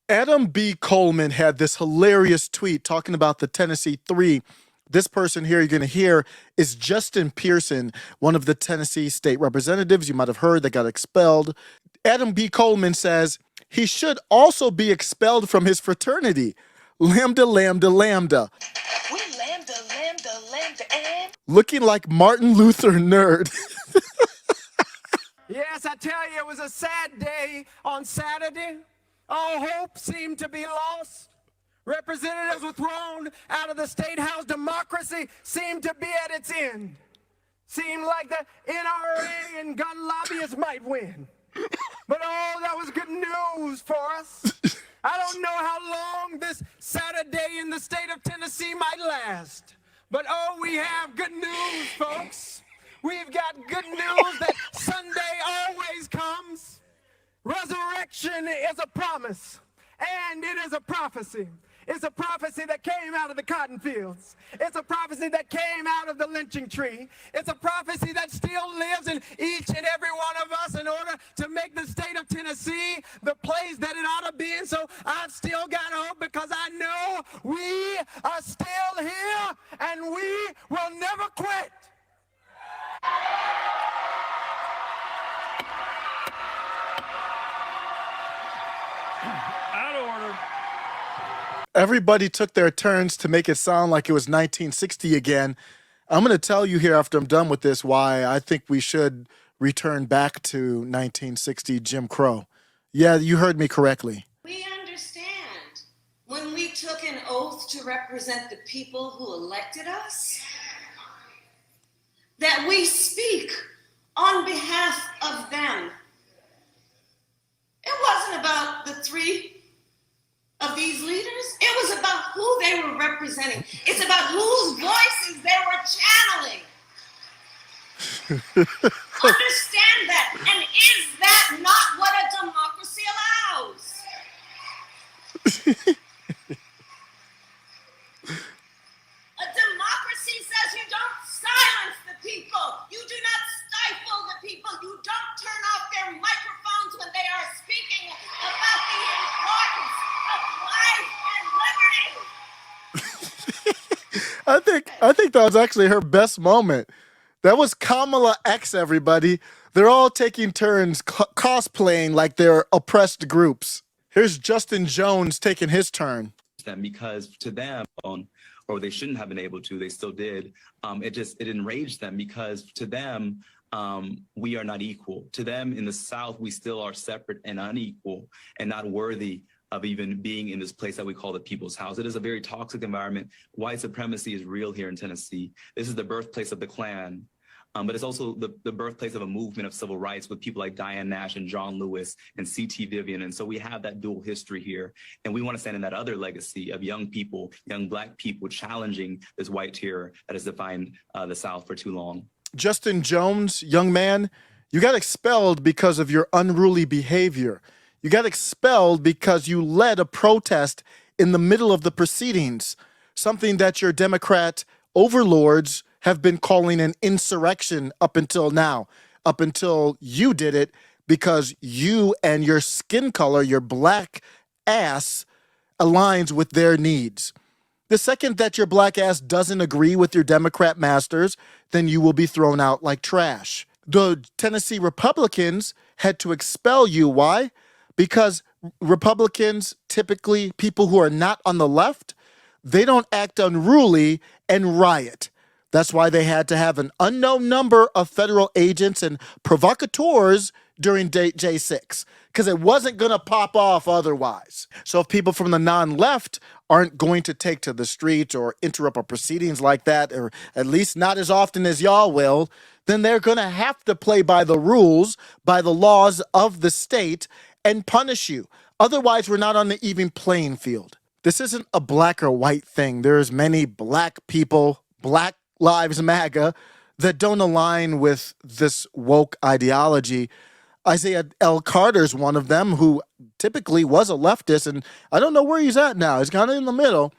Adam B. Coleman had this hilarious tweet talking about the Tennessee Three. This person here you're going to hear is Justin Pearson, one of the Tennessee state representatives you might have heard that got expelled. Adam B. Coleman says he should also be expelled from his fraternity. Lambda, lambda, lambda. We lambda, lambda, lambda, and Looking like Martin Luther nerd. Yes, I tell you, it was a sad day on Saturday. All hope seemed to be lost. Representatives were thrown out of the State House. Democracy seemed to be at its end. Seemed like the NRA and gun lobbyists might win. But oh, that was good news for us. I don't know how long this Saturday in the state of Tennessee might last. But oh, we have good news, folks. We've got good news that Sunday always comes. Resurrection is a promise, and it is a prophecy. It's a prophecy that came out of the cotton fields. It's a prophecy that came out of the lynching tree. It's a prophecy that still lives in each and every one of us in order to make the state of Tennessee the place that it ought to be. And so I've still got hope because I know we are still here and we will never quit. Out of order. Everybody took their turns to make it sound like it was 1960 again. I'm going to tell you here after I'm done with this why I think we should return back to 1960 Jim Crow. Yeah, you heard me correctly. We understand when we took an oath to represent the people who elected us, that we speak on behalf of them. It wasn't about the three of these leaders. It was about who they were representing. It's about whose voices they were channeling. Understand that. And is that not what a democracy allows? A democracy says you don't silence the people. You do not stifle the people. You don't turn off their microphones when they are speaking about the importance of life and liberty. I think that was actually her best moment. That was Kamala X, everybody. They're all taking turns cosplaying like they're oppressed groups. Here's Justin Jones taking his turn. Because to them, or they shouldn't have been able to, they still did. It enraged them because to them, we are not equal. To them in the South, we still are separate and unequal and not worthy of even being in this place that we call the People's House. It is a very toxic environment. White supremacy is real here in Tennessee. This is the birthplace of the Klan. But it's also the birthplace of a movement of civil rights with people like Diane Nash and John Lewis and C.T. Vivian. And so we have that dual history here. And we want to stand in that other legacy of young people, young Black people challenging this white terror that has defined the South for too long. Justin Jones, young man, you got expelled because of your unruly behavior. You got expelled because you led a protest in the middle of the proceedings, something that your Democrat overlords have been calling an insurrection up until now, up until you did it because you and your skin color, your black ass, aligns with their needs. The second that your black ass doesn't agree with your Democrat masters, then you will be thrown out like trash. The Tennessee Republicans had to expel you. Why? Because Republicans, typically people who are not on the left, they don't act unruly and riot. That's why they had to have an unknown number of federal agents and provocateurs during J6, because it wasn't going to pop off otherwise. So if people from the non-left aren't going to take to the streets or interrupt our proceedings like that, or at least not as often as y'all will, then they're going to have to play by the rules, by the laws of the state, and punish you. Otherwise, we're not on the even playing field. This isn't a black or white thing. There's many black people, Black Lives MAGA, that don't align with this woke ideology. Isaiah L. Carter's one of them, who typically was a leftist, and I don't know where he's at now. He's kind of in the middle.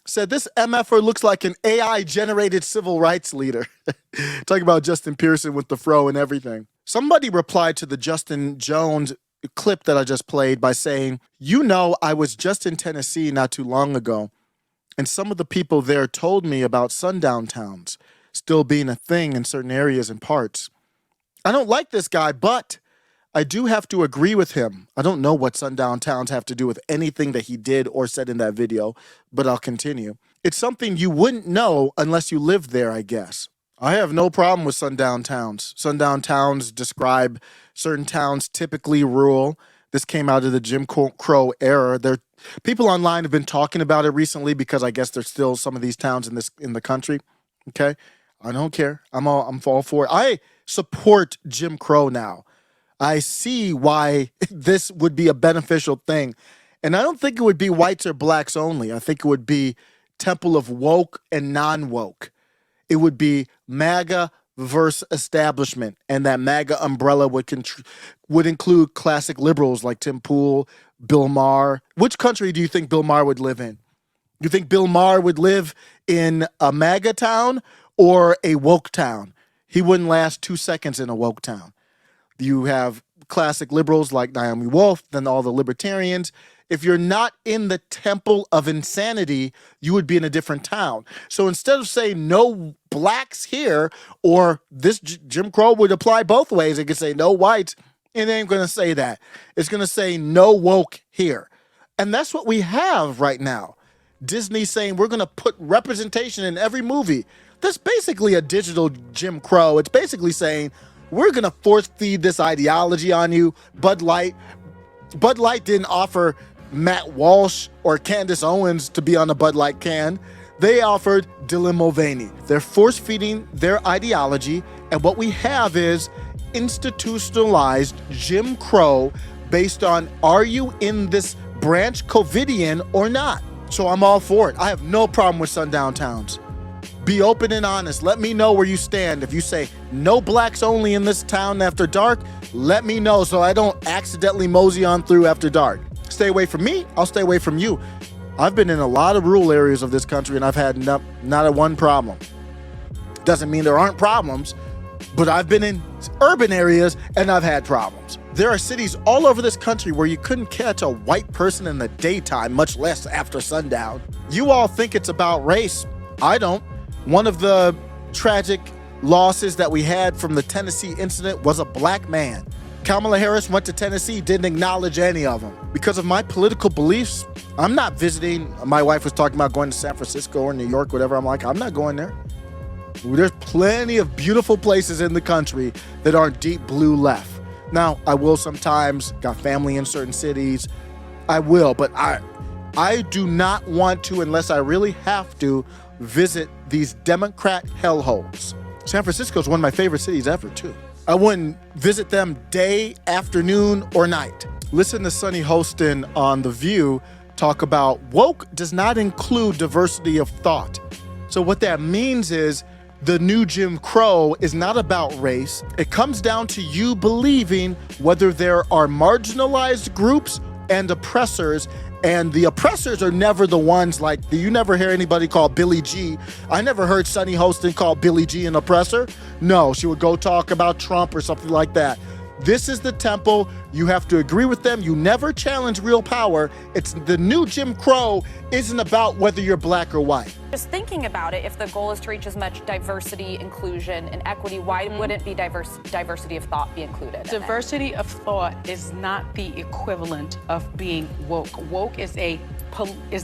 Said this MFer looks like an AI-generated civil rights leader. Talking about Justin Pearson with the fro and everything. Somebody replied to the Justin Jones clip that I just played by saying, I was just in Tennessee not too long ago, and some of the people there told me about sundown towns still being a thing in certain areas and parts. I don't like this guy, but I do have to agree with him. I don't know what sundown towns have to do with anything that he did or said in that video, but I'll continue. It's something you wouldn't know unless you lived there, I guess. I have no problem with sundown towns. Sundown towns describe certain towns, typically rural. This came out of the Jim Crow era. People online have been talking about it recently because I guess there's still some of these towns in the country. Okay, I don't care. I'm all for it. I support Jim Crow now. I see why this would be a beneficial thing, and I don't think it would be whites or blacks only. I think it would be temple of woke and non-woke. It would be MAGA versus establishment, and that MAGA umbrella would include classic liberals like Tim Pool, Bill Maher. Which country do you think Bill Maher would live in? You think Bill Maher would live in a MAGA town or a woke town? He wouldn't last 2 seconds in a woke town. You have classic liberals like Naomi Wolf, then all the libertarians. If you're not in the temple of insanity, you would be in a different town. So instead of saying no blacks here, or this Jim Crow would apply both ways, it could say no whites. It ain't going to say that. It's going to say no woke here. And that's what we have right now. Disney saying we're going to put representation in every movie. That's basically a digital Jim Crow. It's basically saying we're going to force feed this ideology on you. Bud Light didn't offer Matt Walsh or Candace Owens to be on a Bud Light can. They offered Dylan Mulvaney. They're force feeding their ideology, and what we have is institutionalized Jim Crow based on, are you in this branch Covidian or not? So I'm all for it. I have no problem with sundown towns. Be open and honest. Let me know where you stand. If you say no blacks only in this town after dark, let me know so I don't accidentally mosey on through after dark. Stay away from me, I'll stay away from you. I've been in a lot of rural areas of this country and I've had not a one problem. Doesn't mean there aren't problems, but I've been in urban areas and I've had problems. There are cities all over this country where you couldn't catch a white person in the daytime, much less after sundown. You all think it's about race. I don't. One of the tragic losses that we had from the Tennessee incident was a black man. Kamala Harris went to Tennessee, didn't acknowledge any of them. Because of my political beliefs, I'm not visiting. My wife was talking about going to San Francisco or New York, whatever. I'm like, I'm not going there. There's plenty of beautiful places in the country that aren't deep blue left. Now, I will sometimes, got family in certain cities. I will, but I do not want to, unless I really have to, visit these Democrat hellholes. San Francisco is one of my favorite cities ever, too. I wouldn't visit them day, afternoon, or night. Listen to Sonny Hostin on The View talk about woke does not include diversity of thought. So what that means is the new Jim Crow is not about race. It comes down to you believing whether there are marginalized groups and oppressors, and the oppressors are never the ones like, you never hear anybody call Billy G. I never heard Sonny Hostin call Billy G an oppressor. No, she would go talk about Trump or something like that. This is the temple. You have to agree with them. You never challenge real power. It's the new Jim Crow isn't about whether you're black or white. Just thinking about it, if the goal is to reach as much diversity, inclusion, and equity, why wouldn't diversity of thought be included? Diversity of thought is not the equivalent of being woke. Woke is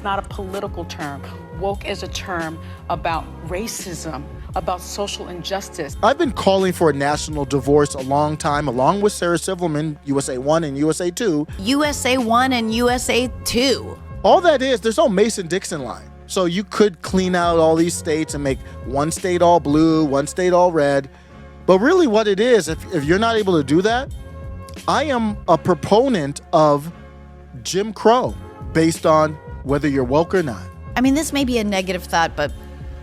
not a political term. Woke is a term about racism, about social injustice. I've been calling for a national divorce a long time, along with Sarah Silverman, USA 1 and USA 2. USA 1 and USA 2. All that is, there's no Mason-Dixon line. So you could clean out all these states and make one state all blue, one state all red. But really what it is, if you're not able to do that, I am a proponent of Jim Crow based on whether you're woke or not. I mean, this may be a negative thought,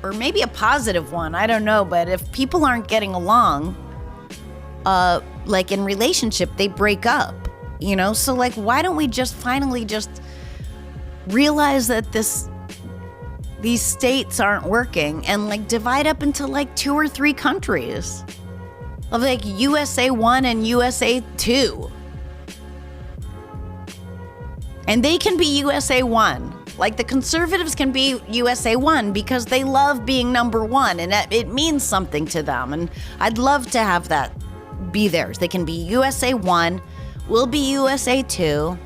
or maybe a positive one, I don't know. But if people aren't getting along, like in relationship, they break up, So like, why don't we just finally just realize that these states aren't working and like divide up into like 2 or 3 countries of like USA 1 and USA 2. And they can be USA 1. Like the conservatives can be USA 1 because they love being number one and it means something to them. And I'd love to have that be theirs. They can be USA 1, we'll be USA 2,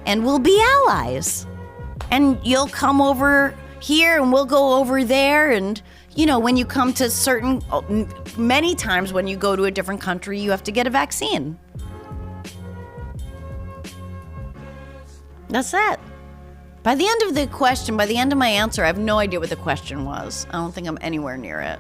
and we'll be allies. And you'll come over here and we'll go over there. And, you know, when you come to many times when you go to a different country, you have to get a vaccine. That's it. By the end of my answer, I have no idea what the question was. I don't think I'm anywhere near it.